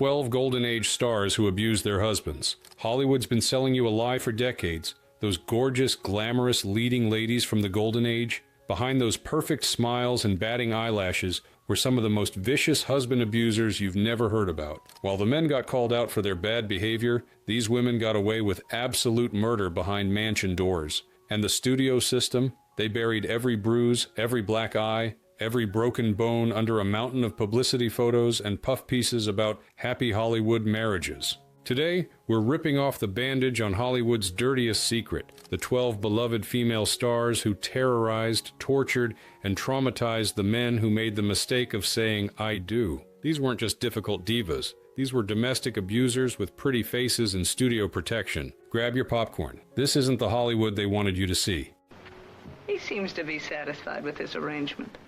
12 Golden Age stars who abused their husbands. Hollywood's been selling you a lie for decades. Those gorgeous, glamorous leading ladies from the Golden Age, behind those perfect smiles and batting eyelashes, were some of the most vicious husband abusers you've never heard about. While the men got called out for their bad behavior, these women got away with absolute murder behind mansion doors. And the studio system, they buried every bruise, every black eye, every broken bone under a mountain of publicity photos and puff pieces about happy Hollywood marriages. Today, we're ripping off the bandage on Hollywood's dirtiest secret, the 12 beloved female stars who terrorized, tortured, and traumatized the men who made the mistake of saying, "I do." These weren't just difficult divas. These were domestic abusers with pretty faces and studio protection. Grab your popcorn. This isn't the Hollywood they wanted you to see. He seems to be satisfied with this arrangement.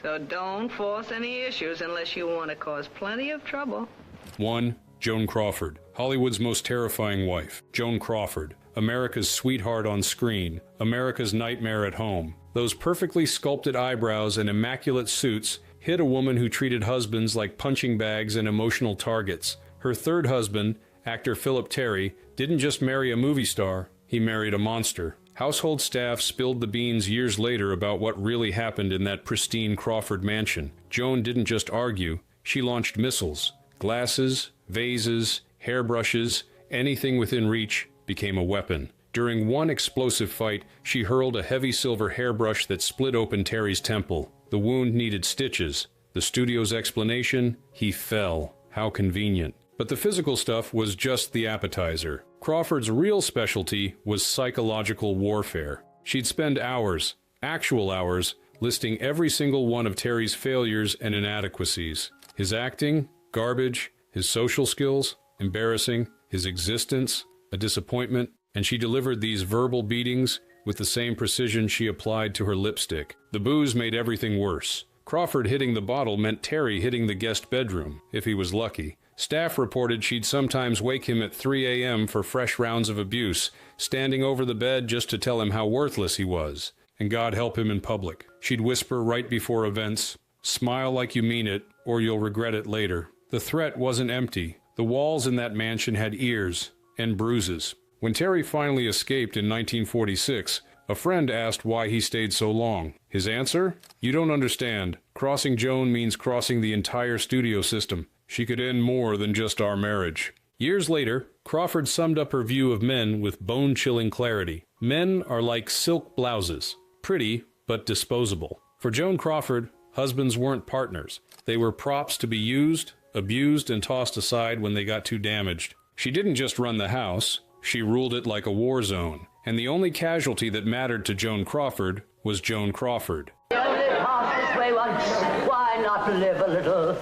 So don't force any issues unless you want to cause plenty of trouble. 1. Joan Crawford, Hollywood's most terrifying wife. Joan Crawford, America's sweetheart on screen, America's nightmare at home. Those perfectly sculpted eyebrows and immaculate suits hid a woman who treated husbands like punching bags and emotional targets. Her third husband, actor Philip Terry, didn't just marry a movie star, he married a monster. Household staff spilled the beans years later about what really happened in that pristine Crawford mansion. Joan didn't just argue, she launched missiles. Glasses, vases, hairbrushes, anything within reach became a weapon. During one explosive fight, she hurled a heavy silver hairbrush that split open Terry's temple. The wound needed stitches. The studio's explanation? He fell. How convenient. But the physical stuff was just the appetizer. Crawford's real specialty was psychological warfare. She'd spend hours, actual hours, listing every single one of Terry's failures and inadequacies. His acting, garbage. His social skills, embarrassing. His existence, a disappointment. And she delivered these verbal beatings with the same precision she applied to her lipstick. The booze made everything worse. Crawford hitting the bottle meant Terry hitting the guest bedroom, if he was lucky. Staff reported she'd sometimes wake him at 3 a.m. for fresh rounds of abuse, standing over the bed just to tell him how worthless he was. And God help him in public. She'd whisper right before events, "Smile like you mean it, or you'll regret it later." The threat wasn't empty. The walls in that mansion had ears and bruises. When Terry finally escaped in 1946, a friend asked why he stayed so long. His answer? "You don't understand. Crossing Joan means crossing the entire studio system. She could end more than just our marriage." Years later, Crawford summed up her view of men with bone-chilling clarity. Men are like silk blouses, pretty but disposable. For Joan Crawford, husbands weren't partners. They were props to be used, abused, and tossed aside when they got too damaged. She didn't just run the house, she ruled it like a war zone. And the only casualty that mattered to Joan Crawford was Joan Crawford. You only passed this way once, why not live a little?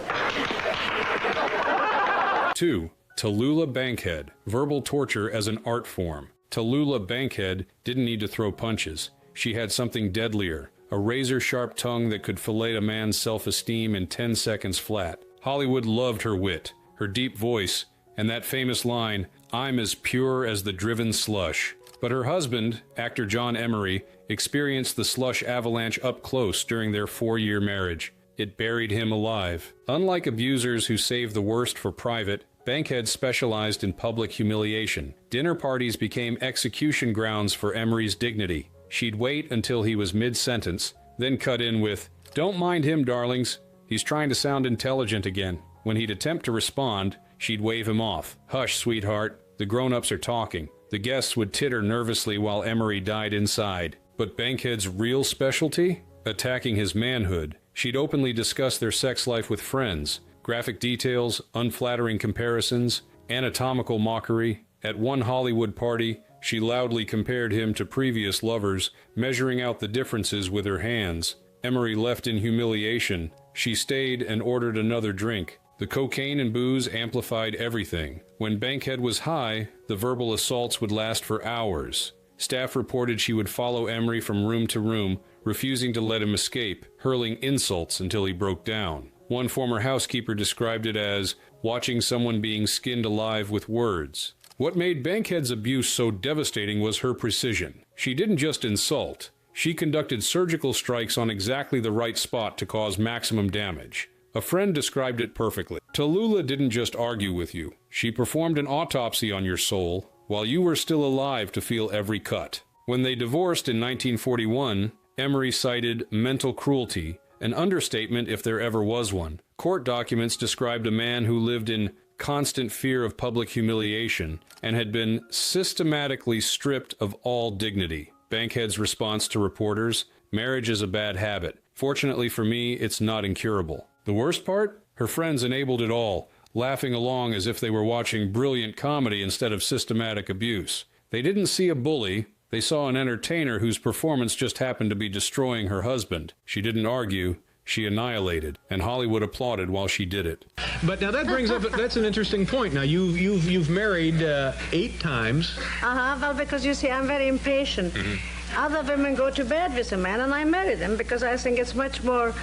2. Tallulah Bankhead, verbal torture as an art form. Tallulah Bankhead didn't need to throw punches. She had something deadlier, a razor-sharp tongue that could fillet a man's self-esteem in 10 seconds flat. Hollywood loved her wit, her deep voice, and that famous line, "I'm as pure as the driven slush." But her husband, actor John Emery, experienced the slush avalanche up close during their 4-year marriage. It buried him alive. Unlike abusers who save the worst for private, Bankhead specialized in public humiliation. Dinner parties became execution grounds for Emery's dignity. She'd wait until he was mid-sentence, then cut in with, "Don't mind him, darlings. He's trying to sound intelligent again." When he'd attempt to respond, she'd wave him off. "Hush, sweetheart. The grown-ups are talking." The guests would titter nervously while Emery died inside. But Bankhead's real specialty? Attacking his manhood. She'd openly discuss their sex life with friends. Graphic details, unflattering comparisons, anatomical mockery. At one Hollywood party, she loudly compared him to previous lovers, measuring out the differences with her hands. Emery left in humiliation. She stayed and ordered another drink. The cocaine and booze amplified everything. When Bankhead was high, the verbal assaults would last for hours. Staff reported she would follow Emery from room to room, refusing to let him escape, hurling insults until he broke down. One former housekeeper described it as watching someone being skinned alive with words. What made Bankhead's abuse so devastating was her precision. She didn't just insult. She conducted surgical strikes on exactly the right spot to cause maximum damage. A friend described it perfectly. Tallulah didn't just argue with you. She performed an autopsy on your soul while you were still alive to feel every cut. When they divorced in 1941, Emery cited mental cruelty, an understatement if there ever was one. Court documents described a man who lived in constant fear of public humiliation and had been systematically stripped of all dignity. Bankhead's response to reporters: marriage is a bad habit. Fortunately for me, it's not incurable. The worst part? Her friends enabled it all, laughing along as if they were watching brilliant comedy instead of systematic abuse. They didn't see a bully. They saw an entertainer whose performance just happened to be destroying her husband. She didn't argue. She annihilated, and Hollywood applauded while she did it. But now that brings up, that's an interesting point. Now, you've married 8 times. Well, because you see, I'm very impatient. Other women go to bed with a man, and I marry them because I think it's much more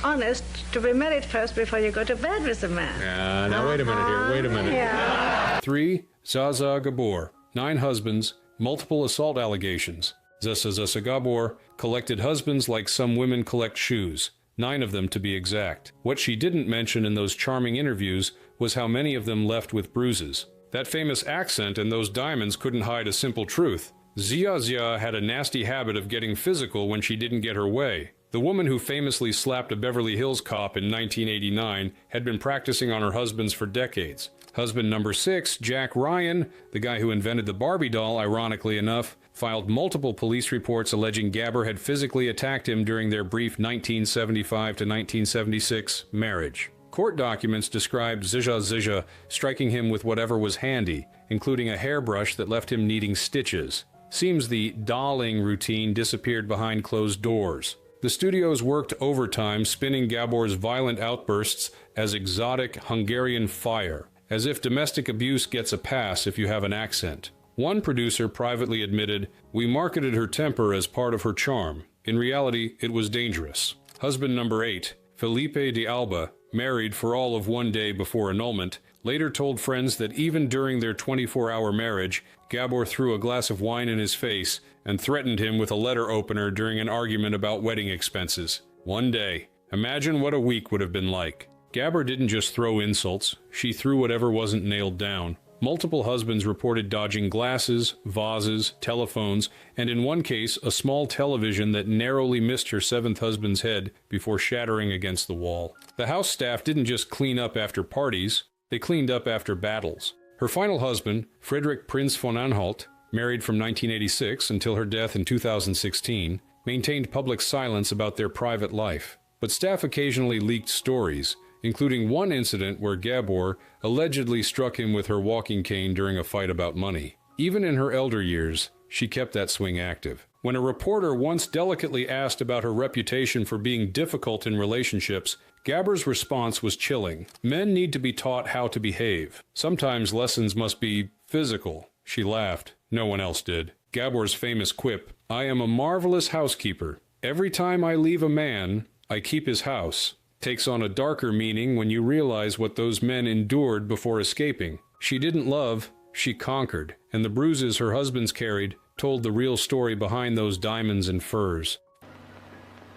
honest to be married first before you go to bed with a man. Now, wait a minute here. Wait a minute. Yeah. 3. Zsa Zsa Gabor. 9 husbands, multiple assault allegations. Zsa Zsa Gabor collected husbands like some women collect shoes. 9 of them to be exact. What she didn't mention in those charming interviews was how many of them left with bruises. That famous accent and those diamonds couldn't hide a simple truth. Zsa had a nasty habit of getting physical when she didn't get her way. The woman who famously slapped a Beverly Hills cop in 1989 had been practicing on her husbands for decades. Husband number 6, Jack Ryan, the guy who invented the Barbie doll, ironically enough, filed multiple police reports alleging Gabor had physically attacked him during their brief 1975 to 1976 marriage. Court documents described Zsa striking him with whatever was handy, including a hairbrush that left him needing stitches. Seems the dolling routine disappeared behind closed doors. The studios worked overtime, spinning Gabor's violent outbursts as exotic Hungarian fire, as if domestic abuse gets a pass if you have an accent. One producer privately admitted, "We marketed her temper as part of her charm. In reality, it was dangerous." Husband number 8, Felipe de Alba, married for all of one day before annulment, later told friends that even during their 24-hour marriage, Gabor threw a glass of wine in his face and threatened him with a letter opener during an argument about wedding expenses. One day. Imagine what a week would have been like. Gabor didn't just throw insults, she threw whatever wasn't nailed down. Multiple husbands reported dodging glasses, vases, telephones, and in one case, a small television that narrowly missed her 7th husband's head before shattering against the wall. The house staff didn't just clean up after parties, they cleaned up after battles. Her final husband, Friedrich Prinz von Anhalt, married from 1986 until her death in 2016, maintained public silence about their private life. But staff occasionally leaked stories, including one incident where Gabor allegedly struck him with her walking cane during a fight about money. Even in her elder years, she kept that swing active. When a reporter once delicately asked about her reputation for being difficult in relationships, Gabor's response was chilling. Men need to be taught how to behave. Sometimes lessons must be physical. She laughed. No one else did. Gabor's famous quip, "I am a marvelous housekeeper. Every time I leave a man, I keep his house," takes on a darker meaning when you realize what those men endured before escaping. She didn't love, she conquered, and the bruises her husbands carried told the real story behind those diamonds and furs.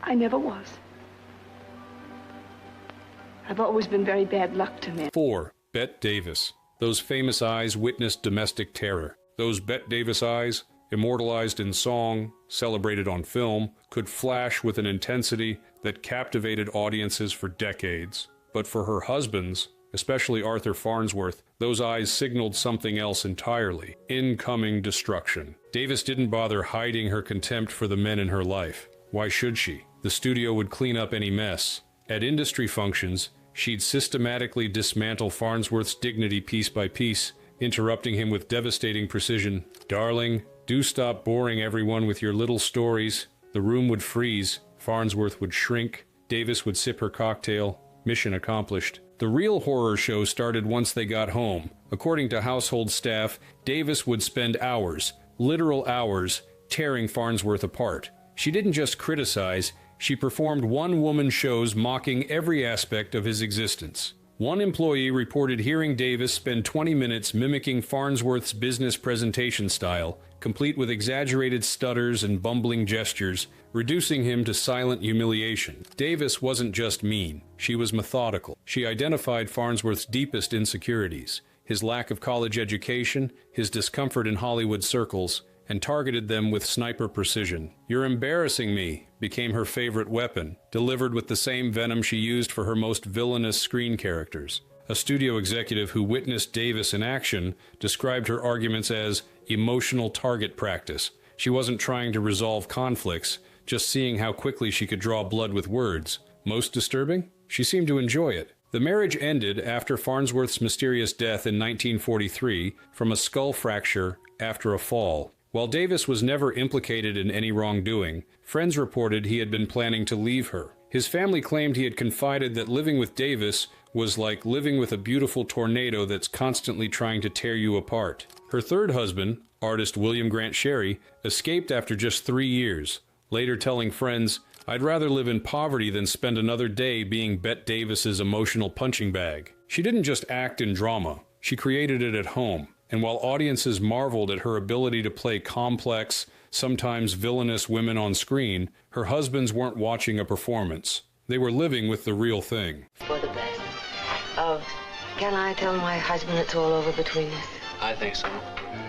I never was. I've always been very bad luck to men. 4. Bette Davis. Those famous eyes witnessed domestic terror. Those Bette Davis eyes, immortalized in song, celebrated on film, could flash with an intensity that captivated audiences for decades. But for her husbands, especially Arthur Farnsworth, those eyes signaled something else entirely: incoming destruction. Davis didn't bother hiding her contempt for the men in her life. Why should she? The studio would clean up any mess. At industry functions, she'd systematically dismantle Farnsworth's dignity piece by piece, interrupting him with devastating precision. "Darling, do stop boring everyone with your little stories." The room would freeze. Farnsworth would shrink. Davis would sip her cocktail. Mission accomplished. The real horror show started once they got home. According to household staff, Davis would spend hours, literal hours, tearing Farnsworth apart. She didn't just criticize, she performed one-woman shows mocking every aspect of his existence. One employee reported hearing Davis spend 20 minutes mimicking Farnsworth's business presentation style, complete with exaggerated stutters and bumbling gestures, reducing him to silent humiliation. Davis wasn't just mean, she was methodical. She identified Farnsworth's deepest insecurities, his lack of college education, his discomfort in Hollywood circles, and targeted them with sniper precision. "You're embarrassing me," became her favorite weapon, delivered with the same venom she used for her most villainous screen characters. A studio executive who witnessed Davis in action described her arguments as emotional target practice. She wasn't trying to resolve conflicts, just seeing how quickly she could draw blood with words. Most disturbing? She seemed to enjoy it. The marriage ended after Farnsworth's mysterious death in 1943 from a skull fracture after a fall. While Davis was never implicated in any wrongdoing, friends reported he had been planning to leave her. His family claimed he had confided that living with Davis was like living with a beautiful tornado that's constantly trying to tear you apart. Her third husband, artist William Grant Sherry, escaped after just 3 years, later telling friends, "I'd rather live in poverty than spend another day being Bette Davis's emotional punching bag." She didn't just act in drama, she created it at home. And while audiences marveled at her ability to play complex, sometimes villainous women on screen, her husbands weren't watching a performance. They were living with the real thing. For the best. Can I tell my husband it's all over between us? I think so.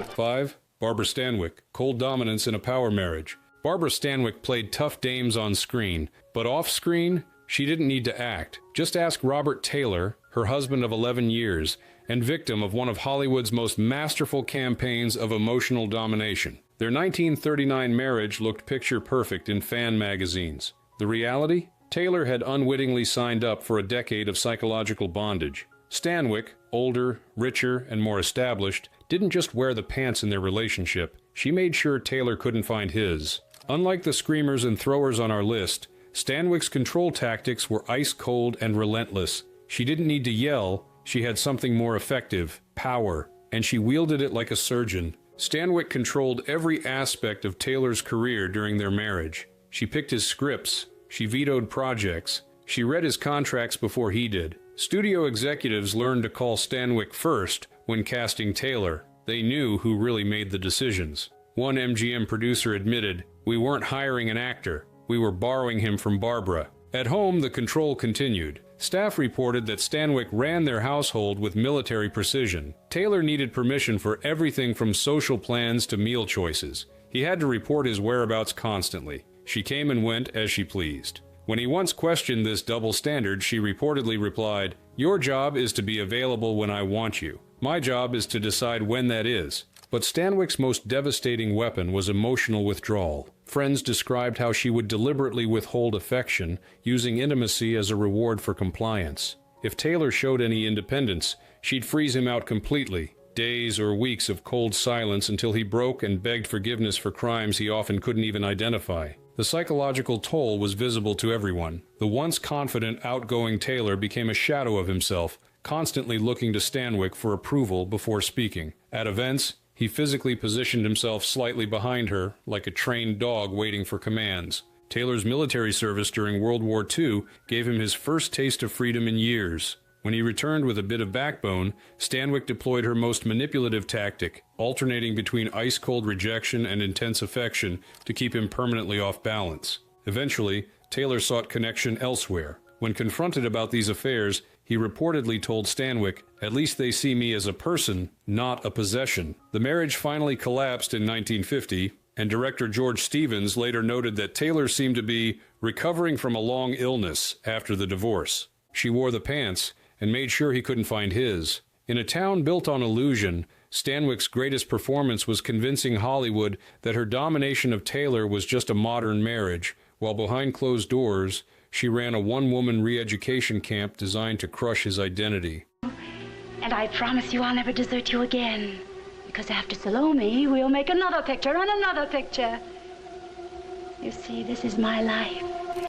5. Barbara Stanwyck, cold dominance in a power marriage. Barbara Stanwyck played tough dames on screen, but off-screen, she didn't need to act. Just ask Robert Taylor, her husband of 11 years, and victim of one of Hollywood's most masterful campaigns of emotional domination. Their 1939 marriage looked picture-perfect in fan magazines. The reality? Taylor had unwittingly signed up for a decade of psychological bondage. Stanwyck, older, richer, and more established, didn't just wear the pants in their relationship. She made sure Taylor couldn't find his. Unlike the screamers and throwers on our list, Stanwyck's control tactics were ice-cold and relentless. She didn't need to yell. She had something more effective, power, and she wielded it like a surgeon. Stanwyck controlled every aspect of Taylor's career during their marriage. She picked his scripts, she vetoed projects, she read his contracts before he did. Studio executives learned to call Stanwyck first when casting Taylor. They knew who really made the decisions. One MGM producer admitted, "We weren't hiring an actor, we were borrowing him from Barbara." At home, the control continued. Staff reported that Stanwyck ran their household with military precision. Taylor needed permission for everything from social plans to meal choices. He had to report his whereabouts constantly. She came and went as she pleased. When he once questioned this double standard, she reportedly replied, "Your job is to be available when I want you. My job is to decide when that is." But Stanwyck's most devastating weapon was emotional withdrawal. Friends described how she would deliberately withhold affection, using intimacy as a reward for compliance. If Taylor showed any independence, she'd freeze him out completely. Days or weeks of cold silence until he broke and begged forgiveness for crimes he often couldn't even identify. The psychological toll was visible to everyone. The once confident, outgoing Taylor became a shadow of himself, constantly looking to Stanwyck for approval before speaking. At events, he physically positioned himself slightly behind her, like a trained dog waiting for commands. Taylor's military service during World War II gave him his first taste of freedom in years. When he returned with a bit of backbone, Stanwyck deployed her most manipulative tactic, alternating between ice-cold rejection and intense affection to keep him permanently off balance. Eventually, Taylor sought connection elsewhere. When confronted about these affairs, he reportedly told Stanwyck, "At least they see me as a person, not a possession." The marriage finally collapsed in 1950, and director George Stevens later noted that Taylor seemed to be recovering from a long illness after the divorce. She wore the pants and made sure he couldn't find his. In a town built on illusion, Stanwyck's greatest performance was convincing Hollywood that her domination of Taylor was just a modern marriage, while behind closed doors, she ran a one-woman re-education camp designed to crush his identity. And I promise you I'll never desert you again. Because after Salome, we'll make another picture and another picture. You see, this is my life.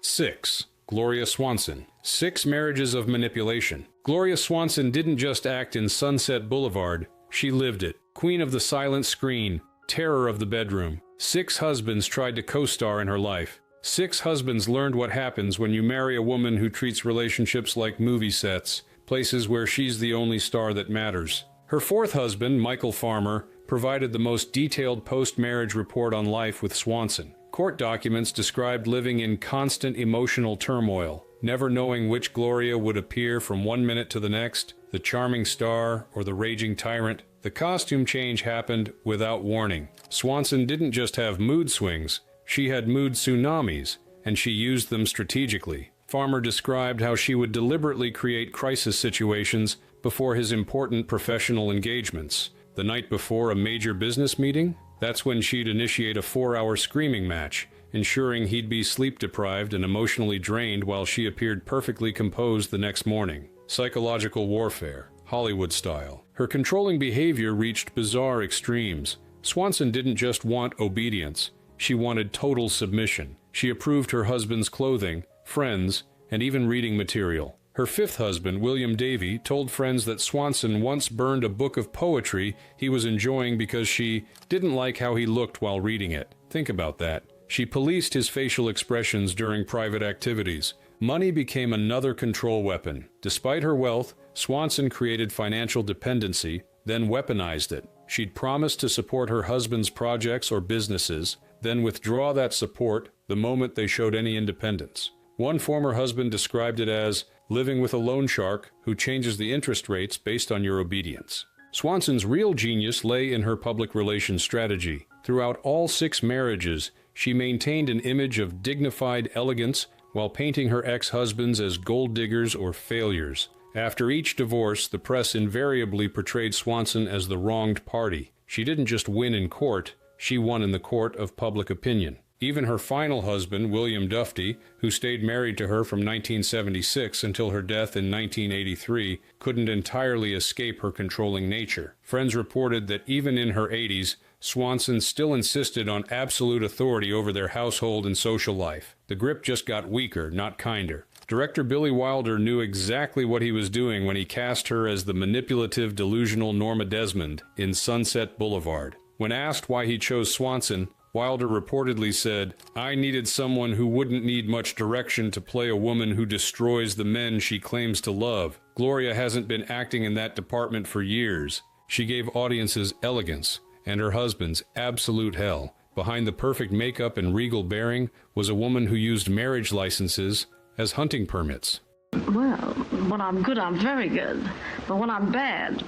6. Gloria Swanson. 6 marriages of manipulation. Gloria Swanson didn't just act in Sunset Boulevard, she lived it. Queen of the silent screen, terror of the bedroom. 6 husbands tried to co-star in her life. 6 husbands learned what happens when you marry a woman who treats relationships like movie sets, places where she's the only star that matters. Her fourth husband, Michael Farmer, provided the most detailed post-marriage report on life with Swanson. Court documents described living in constant emotional turmoil, never knowing which Gloria would appear from one minute to the next, the charming star or the raging tyrant. The costume change happened without warning. Swanson didn't just have mood swings, she had mood tsunamis, and she used them strategically. Farmer described how she would deliberately create crisis situations before his important professional engagements. The night before a major business meeting, that's when she'd initiate a 4-hour screaming match, ensuring he'd be sleep-deprived and emotionally drained while she appeared perfectly composed the next morning. Psychological warfare, Hollywood style. Her controlling behavior reached bizarre extremes. Swanson didn't just want obedience, she wanted total submission. She approved her husband's clothing, friends, and even reading material. Her fifth husband, William Davey, told friends that Swanson once burned a book of poetry he was enjoying because she didn't like how he looked while reading it. Think about that. She policed his facial expressions during private activities. Money became another control weapon. Despite her wealth, Swanson created financial dependency, then weaponized it. She'd promised to support her husband's projects or businesses, then withdraw that support the moment they showed any independence. One former husband described it as living with a loan shark who changes the interest rates based on your obedience. Swanson's real genius lay in her public relations strategy. Throughout all 6 marriages, she maintained an image of dignified elegance while painting her ex-husbands as gold diggers or failures. After each divorce, the press invariably portrayed Swanson as the wronged party. She didn't just win in court, she won in the court of public opinion. Even her final husband, William Dufty, who stayed married to her from 1976 until her death in 1983, couldn't entirely escape her controlling nature. Friends reported that even in her 80s, Swanson still insisted on absolute authority over their household and social life. The grip just got weaker, not kinder. Director Billy Wilder knew exactly what he was doing when he cast her as the manipulative, delusional Norma Desmond in Sunset Boulevard. When asked why he chose Swanson, Wilder reportedly said, "I needed someone who wouldn't need much direction to play a woman who destroys the men she claims to love. Gloria hasn't been acting in that department for years. She gave audiences elegance, and her husband's absolute hell. Behind the perfect makeup and regal bearing was a woman who used marriage licenses as hunting permits." Well, when I'm good, I'm very good. But when I'm bad,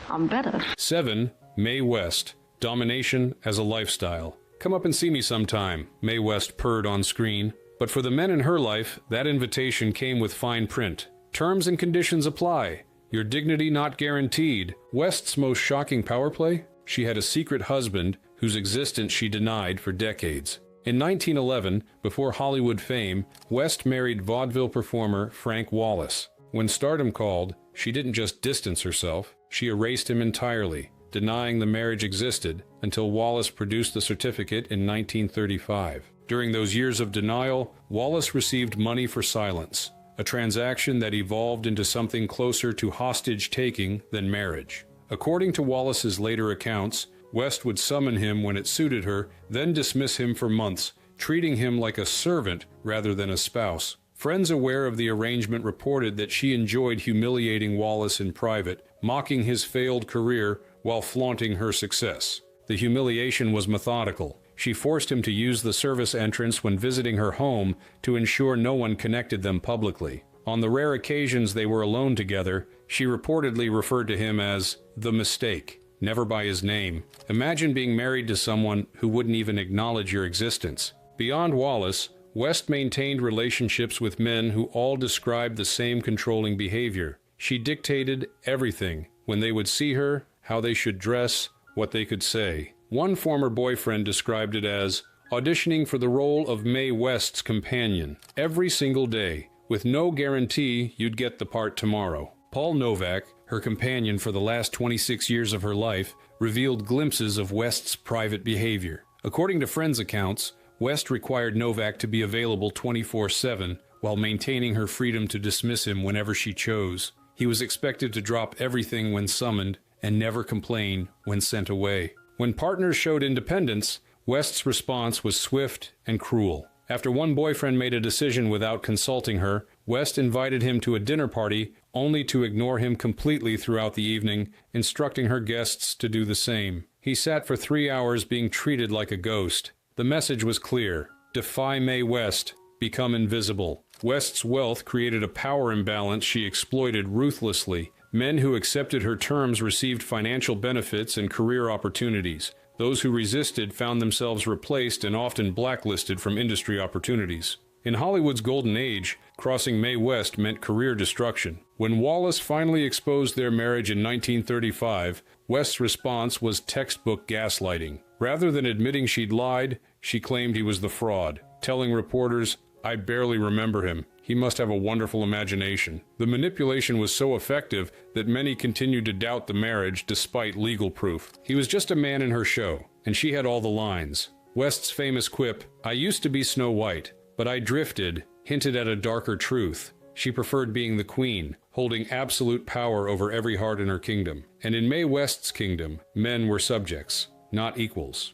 I'm better. 7. Mae West. Domination as a lifestyle. "Come up and see me sometime," Mae West purred on screen. But for the men in her life, that invitation came with fine print. Terms and conditions apply. Your dignity not guaranteed. West's most shocking power play? She had a secret husband whose existence she denied for decades. In 1911, before Hollywood fame, West married vaudeville performer Frank Wallace. When stardom called, she didn't just distance herself, she erased him entirely, denying the marriage existed until Wallace produced the certificate in 1935. During those years of denial, Wallace received money for silence, a transaction that evolved into something closer to hostage-taking than marriage. According to Wallace's later accounts, West would summon him when it suited her, then dismiss him for months, treating him like a servant rather than a spouse. Friends aware of the arrangement reported that she enjoyed humiliating Wallace in private, mocking his failed career while flaunting her success. The humiliation was methodical. She forced him to use the service entrance when visiting her home to ensure no one connected them publicly. On the rare occasions they were alone together, she reportedly referred to him as the mistake, never by his name. Imagine being married to someone who wouldn't even acknowledge your existence. Beyond Wallace, West maintained relationships with men who all described the same controlling behavior. She dictated everything: when they would see her, how they should dress, what they could say. One former boyfriend described it as auditioning for the role of Mae West's companion every single day, with no guarantee you'd get the part tomorrow. Paul Novak, her companion for the last 26 years of her life, revealed glimpses of West's private behavior. According to friends' accounts, West required Novak to be available 24/7 while maintaining her freedom to dismiss him whenever she chose. He was expected to drop everything when summoned and never complain when sent away. When partners showed independence, West's response was swift and cruel. After one boyfriend made a decision without consulting her, West invited him to a dinner party only to ignore him completely throughout the evening, instructing her guests to do the same. He sat for 3 hours being treated like a ghost. The message was clear: defy Mae West, become invisible. West's wealth created a power imbalance she exploited ruthlessly. Men who accepted her terms received financial benefits and career opportunities. Those who resisted found themselves replaced and often blacklisted from industry opportunities. In Hollywood's golden age, crossing Mae West meant career destruction. When Wallace finally exposed their marriage in 1935, West's response was textbook gaslighting. Rather than admitting she'd lied, she claimed he was the fraud, telling reporters, "I barely remember him. He must have a wonderful imagination." The manipulation was so effective that many continued to doubt the marriage despite legal proof. He was just a man in her show, and she had all the lines. West's famous quip, "I used to be Snow White, but I drifted," hinted at a darker truth. She preferred being the queen, holding absolute power over every heart in her kingdom. And in Mae West's kingdom, men were subjects, not equals.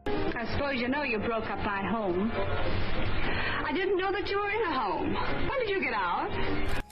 I suppose you know you broke up my home. I didn't know that you were in a home. When did you get out?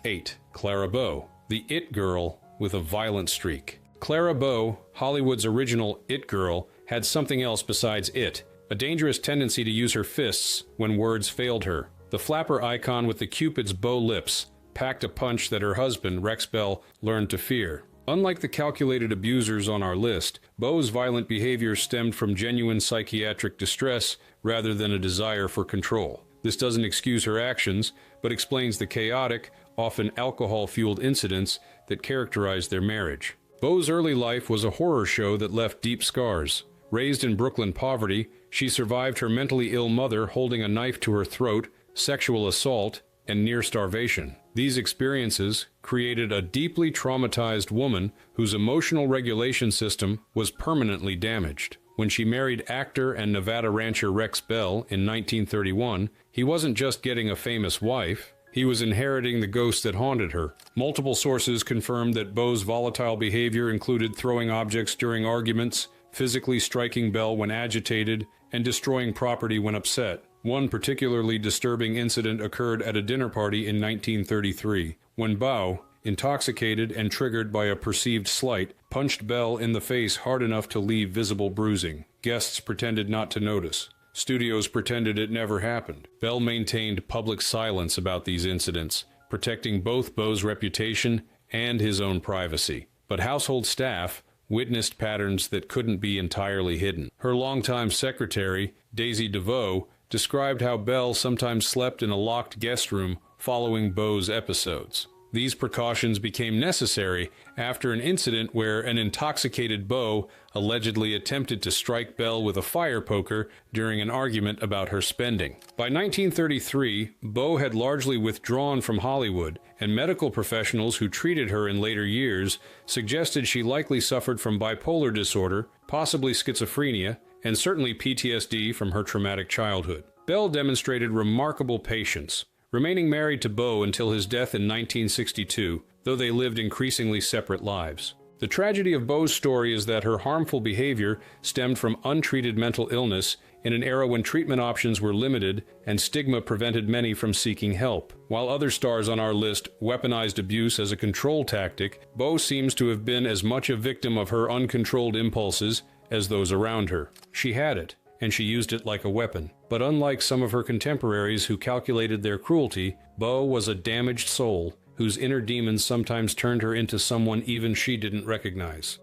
8. Clara Bow, the it girl with a violent streak. Clara Bow, Hollywood's original it girl, had something else besides it, a dangerous tendency to use her fists when words failed her. The flapper icon with the Cupid's bow lips packed a punch that her husband, Rex Bell, learned to fear. Unlike the calculated abusers on our list, Bow's violent behavior stemmed from genuine psychiatric distress rather than a desire for control. This doesn't excuse her actions, but explains the chaotic, often alcohol-fueled incidents that characterized their marriage. Bow's early life was a horror show that left deep scars. Raised in Brooklyn poverty, she survived her mentally ill mother holding a knife to her throat, sexual assault, and near starvation. These experiences created a deeply traumatized woman whose emotional regulation system was permanently damaged. When she married actor and Nevada rancher Rex Bell in 1931, he wasn't just getting a famous wife, he was inheriting the ghost that haunted her. Multiple sources confirmed that Bow's volatile behavior included throwing objects during arguments, physically striking Bell when agitated, and destroying property when upset. One particularly disturbing incident occurred at a dinner party in 1933, when Bow, intoxicated and triggered by a perceived slight, punched Bell in the face hard enough to leave visible bruising. Guests pretended not to notice. Studios pretended it never happened. Bell maintained public silence about these incidents, protecting both Bow's reputation and his own privacy. But household staff witnessed patterns that couldn't be entirely hidden. Her longtime secretary, Daisy DeVoe, described how Bell sometimes slept in a locked guest room following Bow's episodes. These precautions became necessary after an incident where an intoxicated Bow allegedly attempted to strike Bell with a fire poker during an argument about her spending. By 1933, Bow had largely withdrawn from Hollywood, and medical professionals who treated her in later years suggested she likely suffered from bipolar disorder, possibly schizophrenia, and certainly PTSD from her traumatic childhood. Bell demonstrated remarkable patience, remaining married to Bow until his death in 1962, though they lived increasingly separate lives. The tragedy of Bow's story is that her harmful behavior stemmed from untreated mental illness in an era when treatment options were limited and stigma prevented many from seeking help. While other stars on our list weaponized abuse as a control tactic, Bow seems to have been as much a victim of her uncontrolled impulses as those around her. She had it, and she used it like a weapon. But unlike some of her contemporaries who calculated their cruelty, Bow was a damaged soul whose inner demons sometimes turned her into someone even she didn't recognize.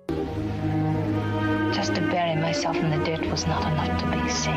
Just to bury myself in the dirt was not enough to be safe.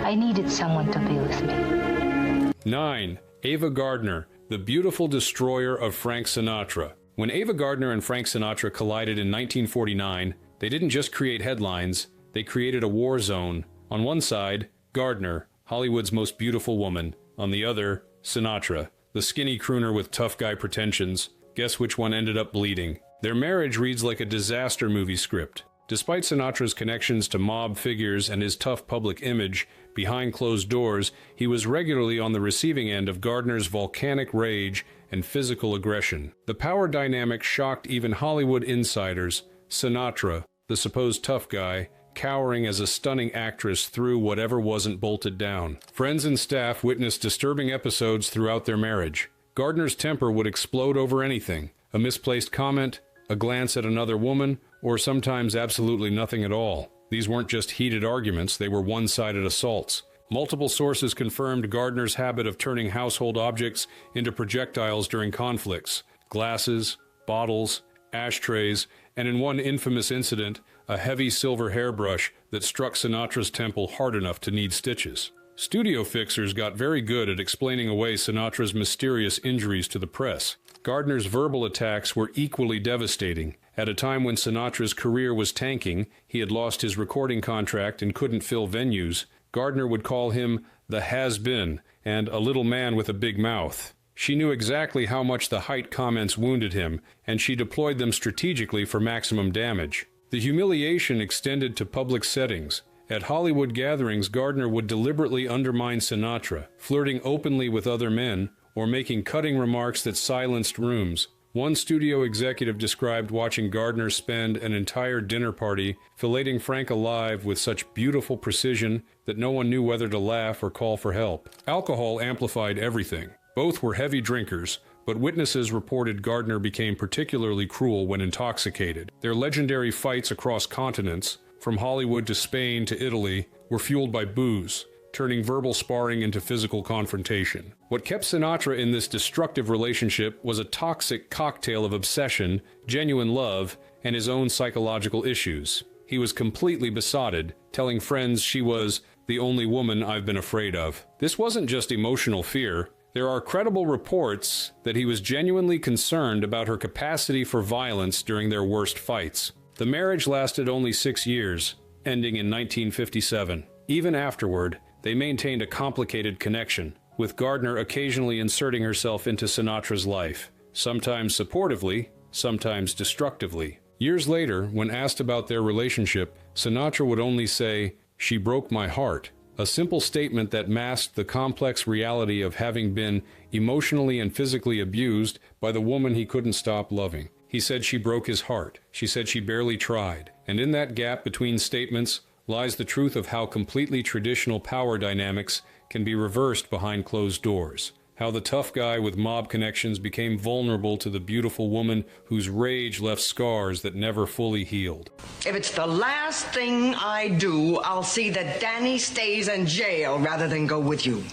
I needed someone to be with me. 9. Ava Gardner, the beautiful destroyer of Frank Sinatra. When Ava Gardner and Frank Sinatra collided in 1949, they didn't just create headlines, they created a war zone. On one side, Gardner, Hollywood's most beautiful woman. On the other, Sinatra, the skinny crooner with tough guy pretensions. Guess which one ended up bleeding? Their marriage reads like a disaster movie script. Despite Sinatra's connections to mob figures and his tough public image, behind closed doors, he was regularly on the receiving end of Gardner's volcanic rage and physical aggression. The power dynamic shocked even Hollywood insiders. Sinatra, the supposed tough guy, cowering as a stunning actress threw whatever wasn't bolted down. Friends and staff witnessed disturbing episodes throughout their marriage. Gardner's temper would explode over anything: a misplaced comment, a glance at another woman, or sometimes absolutely nothing at all. These weren't just heated arguments, they were one-sided assaults. Multiple sources confirmed Gardner's habit of turning household objects into projectiles during conflicts: glasses, bottles, ashtrays, and in one infamous incident, a heavy silver hairbrush that struck Sinatra's temple hard enough to need stitches. Studio fixers got very good at explaining away Sinatra's mysterious injuries to the press. Gardner's verbal attacks were equally devastating. At a time when Sinatra's career was tanking, he had lost his recording contract and couldn't fill venues, Gardner would call him the has-been and a little man with a big mouth. She knew exactly how much the height comments wounded him, and she deployed them strategically for maximum damage. The humiliation extended to public settings. At Hollywood gatherings, Gardner would deliberately undermine Sinatra, flirting openly with other men, or making cutting remarks that silenced rooms. One studio executive described watching Gardner spend an entire dinner party filleting Frank alive with such beautiful precision that no one knew whether to laugh or call for help. Alcohol amplified everything. Both were heavy drinkers, but witnesses reported Gardner became particularly cruel when intoxicated. Their legendary fights across continents, from Hollywood to Spain to Italy, were fueled by booze, turning verbal sparring into physical confrontation. What kept Sinatra in this destructive relationship was a toxic cocktail of obsession, genuine love, and his own psychological issues. He was completely besotted, telling friends she was the only woman I've been afraid of. This wasn't just emotional fear. There are credible reports that he was genuinely concerned about her capacity for violence during their worst fights. The marriage lasted only 6 years, ending in 1957. Even afterward, they maintained a complicated connection, with Gardner occasionally inserting herself into Sinatra's life, sometimes supportively, sometimes destructively. Years later, when asked about their relationship, Sinatra would only say, "She broke my heart," a simple statement that masked the complex reality of having been emotionally and physically abused by the woman he couldn't stop loving. He said she broke his heart. She said she barely tried. And in that gap between statements lies the truth of how completely traditional power dynamics can be reversed behind closed doors. How the tough guy with mob connections became vulnerable to the beautiful woman whose rage left scars that never fully healed. If it's the last thing I do, I'll see that Danny stays in jail rather than go with you.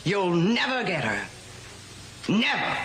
You'll never get her. Never.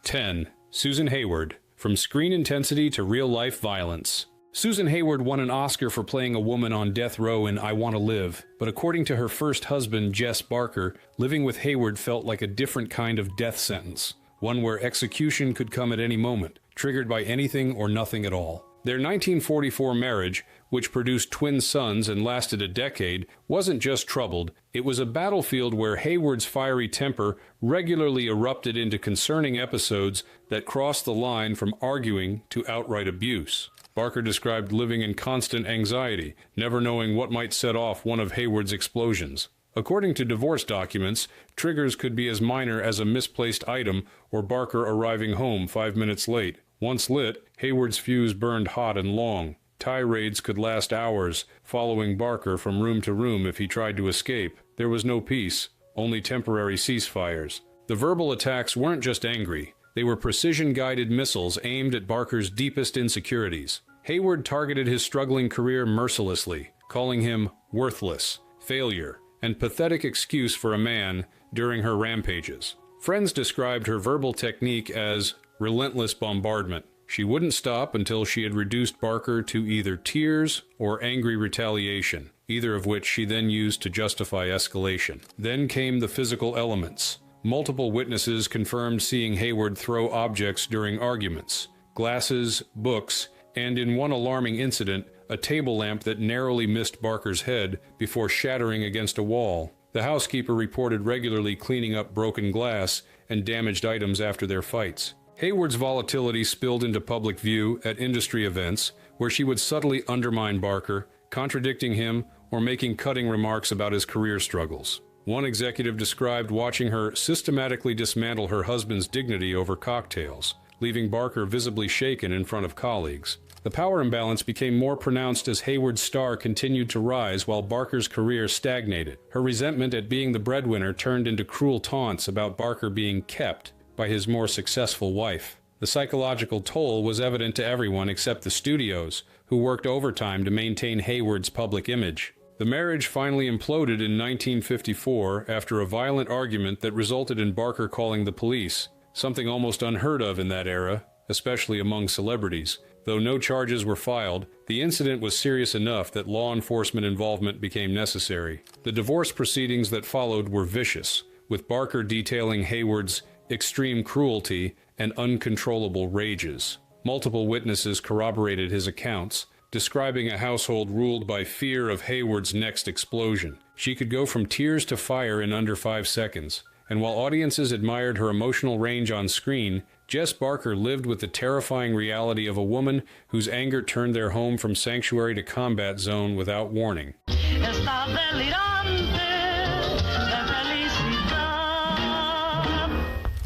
10. Susan Hayward. From screen intensity to real-life violence. Susan Hayward won an Oscar for playing a woman on death row in I Want to Live, but according to her first husband, Jess Barker, living with Hayward felt like a different kind of death sentence, one where execution could come at any moment, triggered by anything or nothing at all. Their 1944 marriage, which produced twin sons and lasted a decade, wasn't just troubled, it was a battlefield where Hayward's fiery temper regularly erupted into concerning episodes that crossed the line from arguing to outright abuse. Barker described living in constant anxiety, never knowing what might set off one of Hayward's explosions. According to divorce documents, triggers could be as minor as a misplaced item or Barker arriving home 5 minutes late. Once lit, Hayward's fuse burned hot and long. Tirades could last hours, following Barker from room to room if he tried to escape. There was no peace, only temporary ceasefires. The verbal attacks weren't just angry. They were precision-guided missiles aimed at Barker's deepest insecurities. Hayward targeted his struggling career mercilessly, calling him worthless, failure, and pathetic excuse for a man during her rampages. Friends described her verbal technique as relentless bombardment. She wouldn't stop until she had reduced Barker to either tears or angry retaliation, either of which she then used to justify escalation. Then came the physical elements. Multiple witnesses confirmed seeing Hayward throw objects during arguments: glasses, books, and in one alarming incident, a table lamp that narrowly missed Barker's head before shattering against a wall. The housekeeper reported regularly cleaning up broken glass and damaged items after their fights. Hayward's volatility spilled into public view at industry events, where she would subtly undermine Barker, contradicting him or making cutting remarks about his career struggles. One executive described watching her systematically dismantle her husband's dignity over cocktails, leaving Barker visibly shaken in front of colleagues. The power imbalance became more pronounced as Hayward's star continued to rise while Barker's career stagnated. Her resentment at being the breadwinner turned into cruel taunts about Barker being kept by his more successful wife. The psychological toll was evident to everyone except the studios, who worked overtime to maintain Hayward's public image. The marriage finally imploded in 1954 after a violent argument that resulted in Barker calling the police, something almost unheard of in that era, especially among celebrities. Though no charges were filed, the incident was serious enough that law enforcement involvement became necessary. The divorce proceedings that followed were vicious, with Barker detailing Hayward's extreme cruelty and uncontrollable rages. Multiple witnesses corroborated his accounts, describing a household ruled by fear of Hayward's next explosion. She could go from tears to fire in under 5 seconds, and while audiences admired her emotional range on screen, Jess Barker lived with the terrifying reality of a woman whose anger turned their home from sanctuary to combat zone without warning.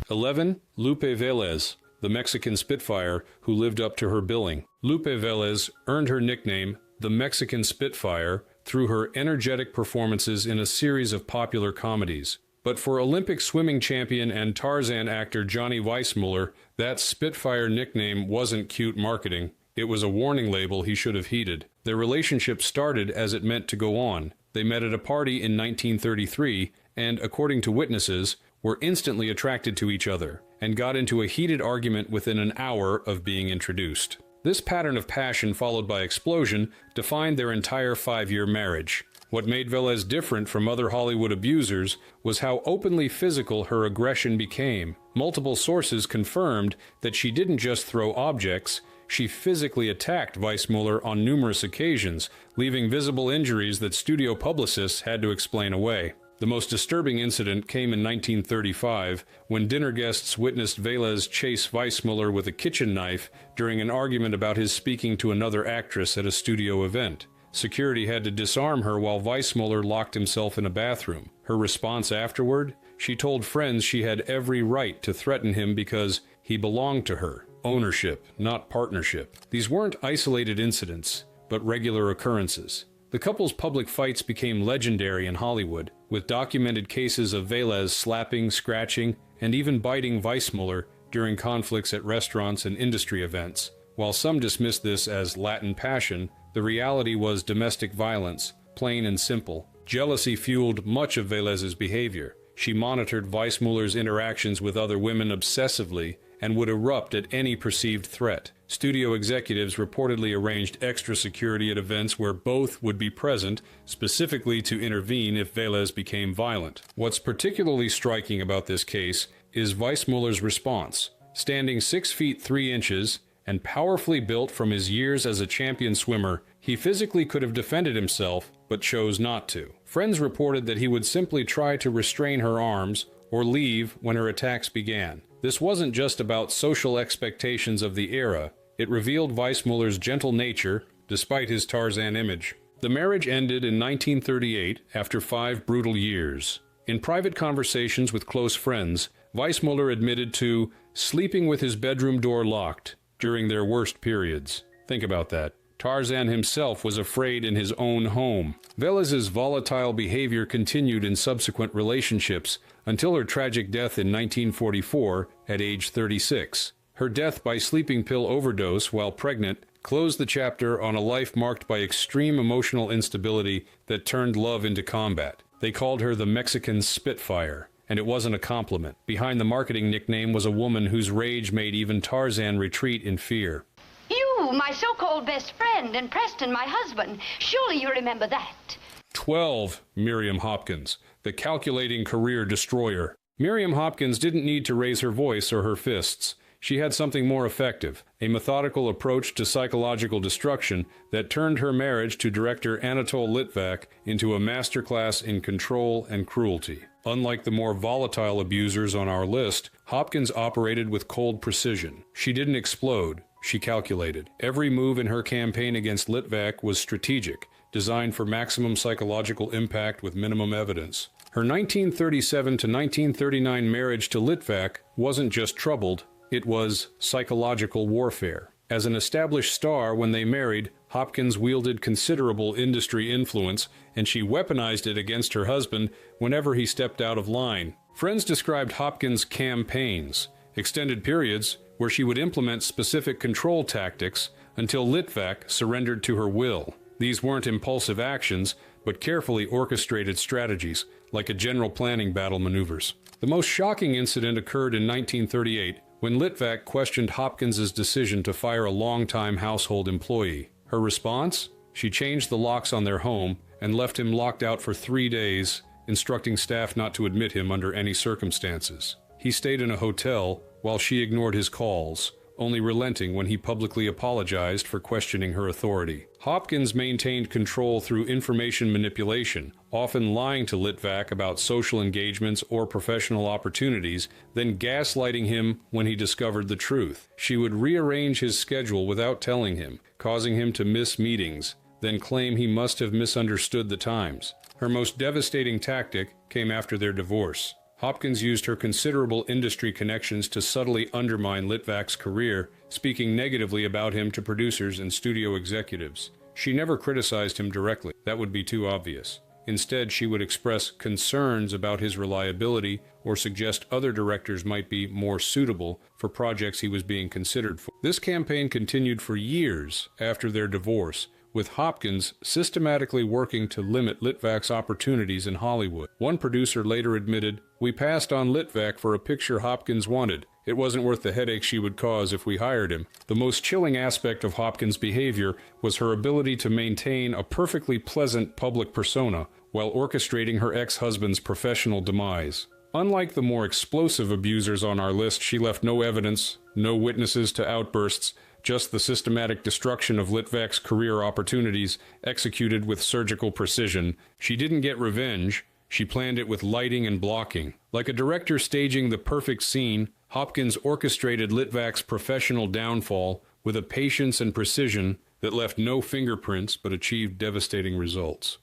11. Lupe Velez, the Mexican Spitfire who lived up to her billing. Lupe Velez earned her nickname, the Mexican Spitfire, through her energetic performances in a series of popular comedies. But for Olympic swimming champion and Tarzan actor Johnny Weissmuller, that Spitfire nickname wasn't cute marketing. It was a warning label he should have heeded. Their relationship started as it meant to go on. They met at a party in 1933 and, according to witnesses, were instantly attracted to each other and got into a heated argument within an hour of being introduced. This pattern of passion followed by explosion defined their entire 5-year marriage. What made Velez different from other Hollywood abusers was how openly physical her aggression became. Multiple sources confirmed that she didn't just throw objects, she physically attacked Weissmuller on numerous occasions, leaving visible injuries that studio publicists had to explain away. The most disturbing incident came in 1935, when dinner guests witnessed Velez chase Weissmuller with a kitchen knife during an argument about his speaking to another actress at a studio event. Security had to disarm her while Weissmuller locked himself in a bathroom. Her response afterward? She told friends she had every right to threaten him because he belonged to her. Ownership, not partnership. These weren't isolated incidents, but regular occurrences. The couple's public fights became legendary in Hollywood, with documented cases of Velez slapping, scratching, and even biting Weissmuller during conflicts at restaurants and industry events. While some dismissed this as Latin passion, the reality was domestic violence, plain and simple. Jealousy fueled much of Velez's behavior. She monitored Weissmuller's interactions with other women obsessively and would erupt at any perceived threat. Studio executives reportedly arranged extra security at events where both would be present, specifically to intervene if Velez became violent. What's particularly striking about this case is Weissmuller's response. Standing 6 feet 3 inches and powerfully built from his years as a champion swimmer, he physically could have defended himself, but chose not to. Friends reported that he would simply try to restrain her arms or leave when her attacks began. This wasn't just about social expectations of the era. It revealed Weissmuller's gentle nature, despite his Tarzan image. The marriage ended in 1938 after 5 brutal years. In private conversations with close friends, Weissmuller admitted to sleeping with his bedroom door locked during their worst periods. Think about that. Tarzan himself was afraid in his own home. Velez's volatile behavior continued in subsequent relationships until her tragic death in 1944 at age 36. Her death by sleeping pill overdose while pregnant closed the chapter on a life marked by extreme emotional instability that turned love into combat. They called her the Mexican Spitfire, and it wasn't a compliment. Behind the marketing nickname was a woman whose rage made even Tarzan retreat in fear. You, my so-called best friend, and Preston, my husband. Surely you remember that. 12. Miriam Hopkins, the calculating career destroyer. Miriam Hopkins didn't need to raise her voice or her fists. She had something more effective, a methodical approach to psychological destruction that turned her marriage to director Anatole Litvak into a masterclass in control and cruelty. Unlike the more volatile abusers on our list, Hopkins operated with cold precision. She didn't explode. She calculated. Every move in her campaign against Litvak was strategic, designed for maximum psychological impact with minimum evidence. Her 1937 to 1939 marriage to Litvak wasn't just troubled, it was psychological warfare. As an established star when they married, Hopkins wielded considerable industry influence, and she weaponized it against her husband whenever he stepped out of line. Friends described Hopkins' campaigns, extended periods where she would implement specific control tactics until Litvak surrendered to her will. These weren't impulsive actions, but carefully orchestrated strategies, like a general planning battle maneuvers. The most shocking incident occurred in 1938, when Litvak questioned Hopkins' decision to fire a longtime household employee. Her response? She changed the locks on their home and left him locked out for 3 days, instructing staff not to admit him under any circumstances. He stayed in a hotel while she ignored his calls, only relenting when he publicly apologized for questioning her authority. Hopkins maintained control through information manipulation, often lying to Litvak about social engagements or professional opportunities, then gaslighting him when he discovered the truth. She would rearrange his schedule without telling him, causing him to miss meetings, then claim he must have misunderstood the times. Her most devastating tactic came after their divorce. Hopkins used her considerable industry connections to subtly undermine Litvak's career, speaking negatively about him to producers and studio executives. She never criticized him directly. That would be too obvious. Instead, she would express concerns about his reliability or suggest other directors might be more suitable for projects he was being considered for. This campaign continued for years after their divorce, with Hopkins systematically working to limit Litvak's opportunities in Hollywood. One producer later admitted, "We passed on Litvak for a picture Hopkins wanted. It wasn't worth the headache she would cause if we hired him." The most chilling aspect of Hopkins' behavior was her ability to maintain a perfectly pleasant public persona while orchestrating her ex-husband's professional demise. Unlike the more explosive abusers on our list, she left no evidence, no witnesses to outbursts, just the systematic destruction of Litvak's career opportunities executed with surgical precision. She didn't get revenge, she planned it with lighting and blocking. Like a director staging the perfect scene, Hopkins orchestrated Litvak's professional downfall with a patience and precision that left no fingerprints but achieved devastating results.